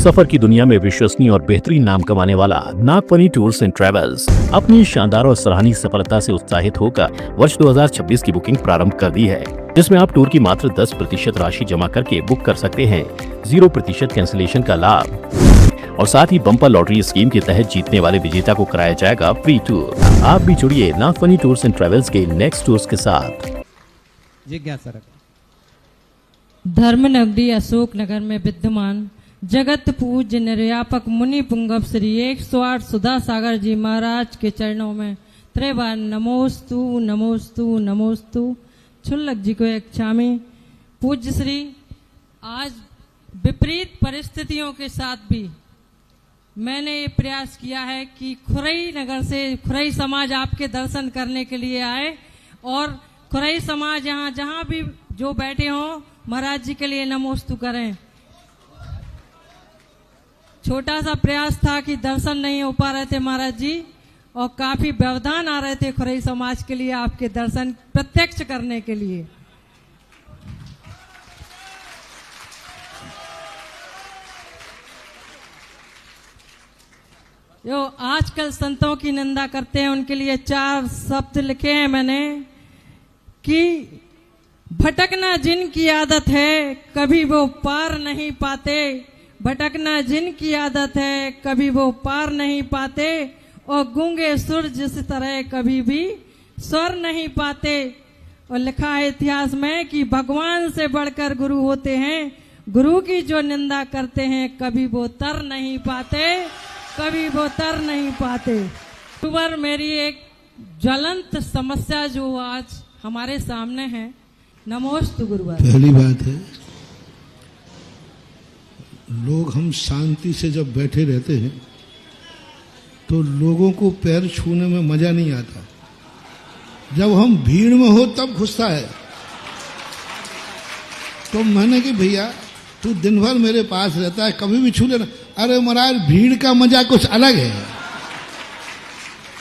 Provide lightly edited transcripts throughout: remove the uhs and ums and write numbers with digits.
सफर की दुनिया में विश्वसनीय और बेहतरीन नाम कमाने वाला नागफनी टूर्स एंड ट्रेवल्स अपनी शानदार और सराहनीय सफलता से उत्साहित होकर वर्ष 2026 की बुकिंग प्रारंभ कर दी है, जिसमें आप टूर की मात्र 10% राशि जमा करके बुक कर सकते हैं। 0% कैंसिलेशन का लाभ और साथ ही बम्पर लॉटरी स्कीम के तहत जीतने वाले विजेता को कराया जाएगा फ्री टूर। आप भी जुड़िए नागफनी टूर्स एंड ट्रेवल्स के नेक्स्ट टूर्स के साथ। जिज्ञासा धर्म नगरी अशोक नगर में विद्यमान जगत पूज्य निर्यापक मुनि पुंगव श्री 108 सुधा सागर जी महाराज के चरणों में त्रिबार नमोस्तु नमोस्तु नमोस्तु। छुल्लक जी को एक क्षामी। पूज्य श्री, आज विपरीत परिस्थितियों के साथ भी मैंने ये प्रयास किया है कि खुरई नगर से खुरई समाज आपके दर्शन करने के लिए आए और खुरई समाज यहाँ जहाँ भी जो बैठे हों महाराज जी के लिए नमोस्तु करें। छोटा सा प्रयास था कि दर्शन नहीं हो पा रहे थे महाराज जी और काफी व्यवधान आ रहे थे खुरई समाज के लिए आपके दर्शन प्रत्यक्ष करने के लिए। जो आजकल संतों की निंदा करते हैं उनके लिए 4 शब्द लिखे हैं मैंने कि भटकना जिनकी आदत है कभी वो पार नहीं पाते, भटकना जिनकी आदत है कभी वो पार नहीं पाते और गूंगे सुर जिस तरह कभी भी स्वर नहीं पाते। और लिखा है इतिहास में कि भगवान से बढ़कर गुरु होते हैं, गुरु की जो निंदा करते हैं कभी वो तर नहीं पाते, कभी वो तर नहीं पाते। पर मेरी एक ज्वलंत समस्या जो आज हमारे सामने है। नमोस्तु गुरुवार। पहली बात है, लोग हम शांति से जब बैठे रहते हैं तो लोगों को पैर छूने में मजा नहीं आता। जब हम भीड़ में हो तब घुसता है। तो मैंने कि भैया तू दिन भर मेरे पास रहता है, कभी भी छू लेना। अरे महाराज, भीड़ का मजा कुछ अलग है।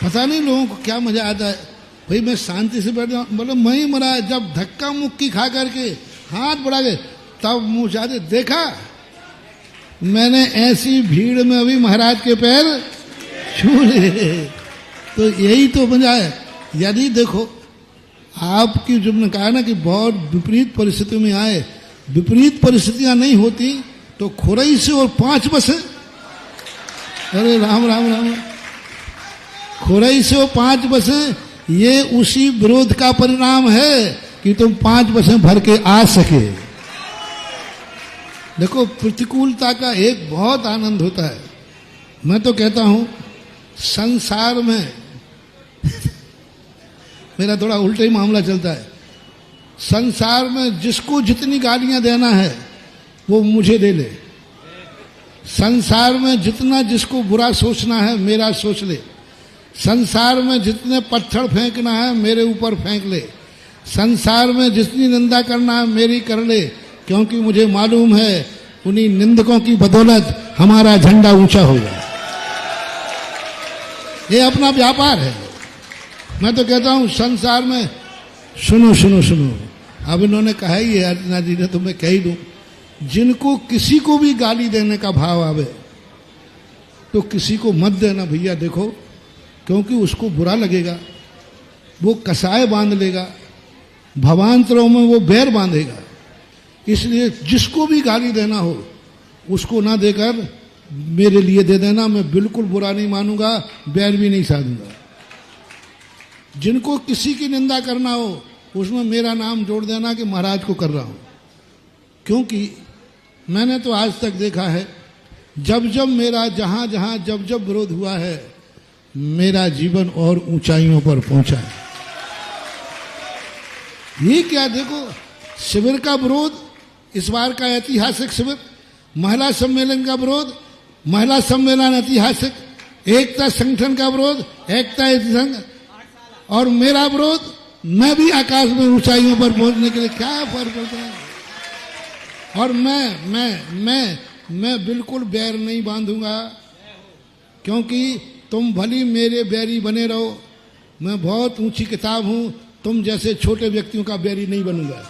पता नहीं लोगों को क्या मजा आता है। भाई मैं शांति से बैठ जाऊं, बोले मैं ही महाराज जब धक्का मुक्की खा करके हाथ बढ़ा गए तब मुंह जाते देखा मैंने ऐसी भीड़ में अभी महाराज के पैर छू ले। तो यही तो मजा है। यदि देखो आपकी जो ने कहा ना कि बहुत विपरीत परिस्थितियों में आए, विपरीत परिस्थितियां नहीं होती तो खुरई से और 5 बसें, अरे राम राम राम, खुरई से और 5 बसें, ये उसी विरोध का परिणाम है कि तुम 5 बसें भर के आ सके। देखो प्रतिकूलता का एक बहुत आनंद होता है। मैं तो कहता हूं संसार में मेरा थोड़ा उल्टा ही मामला चलता है। संसार में जिसको जितनी गालियां देना है वो मुझे दे ले। संसार में जितना जिसको बुरा सोचना है मेरा सोच ले। संसार में जितने पत्थर फेंकना है मेरे ऊपर फेंक ले। संसार में जितनी निंदा करना है मेरी कर ले, क्योंकि मुझे मालूम है उन्हीं निंदकों की बदौलत हमारा झंडा ऊंचा होगा। ये अपना व्यापार है। मैं तो कहता हूं संसार में सुनो सुनो सुनो, अब इन्होंने कहा ही है अर्चना जी ने, तो मैं कह ही दूं, जिनको किसी को भी गाली देने का भाव आवे तो किसी को मत देना भैया। देखो क्योंकि उसको बुरा लगेगा, वो कसाय बांध लेगा, भवांतरों में वो बैर बांधेगा। इसलिए जिसको भी गाली देना हो उसको ना देकर मेरे लिए दे देना। मैं बिल्कुल बुरा नहीं मानूंगा, बैर भी नहीं साधूंगा। जिनको किसी की निंदा करना हो उसमें मेरा नाम जोड़ देना कि महाराज को कर रहा हूं। क्योंकि मैंने तो आज तक देखा है जब जब मेरा जहां जहां जब जब विरोध हुआ है मेरा जीवन और ऊंचाइयों पर पहुंचा है। ये क्या देखो, शिविर का विरोध, इस बार का ऐतिहासिक शिविर, महिला सम्मेलन का विरोध, महिला सम्मेलन ऐतिहासिक, एकता संगठन का विरोध, एकता संघ, और मेरा विरोध, मैं भी आकाश में ऊंचाइयों पर पहुंचने के लिए क्या फर्क पड़ता है। और मैं बिल्कुल बैर नहीं बांधूंगा, क्योंकि तुम भली मेरे बैरी बने रहो, मैं बहुत ऊंची किताब हूं, तुम जैसे छोटे व्यक्तियों का बैरी नहीं बनूंगा।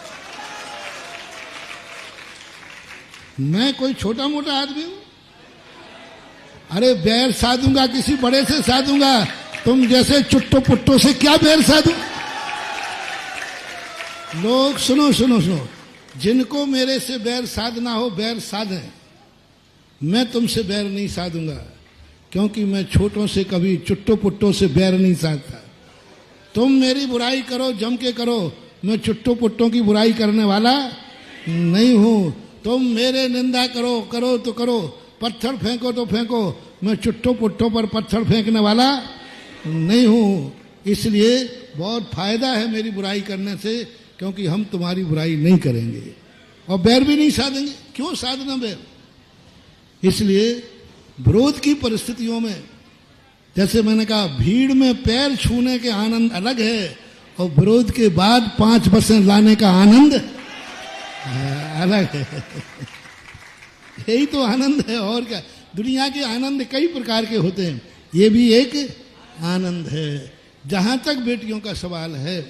मैं कोई छोटा मोटा आदमी हूं? अरे बैर साधूंगा किसी बड़े से साधूंगा, तुम जैसे चुट्टो पुट्टो से क्या बैर साधू। लोग सुनो सुनो सुनो, जिनको मेरे से बैर साधना हो बैर साधें, मैं तुमसे बैर नहीं साधूंगा, क्योंकि मैं छोटों से कभी चुट्टो पुट्टो से बैर नहीं साधता। तुम मेरी बुराई करो जम के करो, मैं चुट्टो पुट्टों की बुराई करने वाला नहीं हूं। तुम मेरे निंदा करो करो तो करो, पत्थर फेंको तो फेंको, मैं चुट्टो पुट्टों पर पत्थर फेंकने वाला नहीं हूं। इसलिए बहुत फायदा है मेरी बुराई करने से, क्योंकि हम तुम्हारी बुराई नहीं करेंगे और बैर भी नहीं साधेंगे। क्यों साधना बैर? इसलिए विरोध की परिस्थितियों में, जैसे मैंने कहा, भीड़ में पैर छूने के आनंद अलग है और विरोध के बाद 5 बसें लाने का आनंद अलग है। यही तो आनंद है, और क्या। दुनिया के आनंद कई प्रकार के होते हैं, ये भी एक आनंद है। जहां तक बेटियों का सवाल है,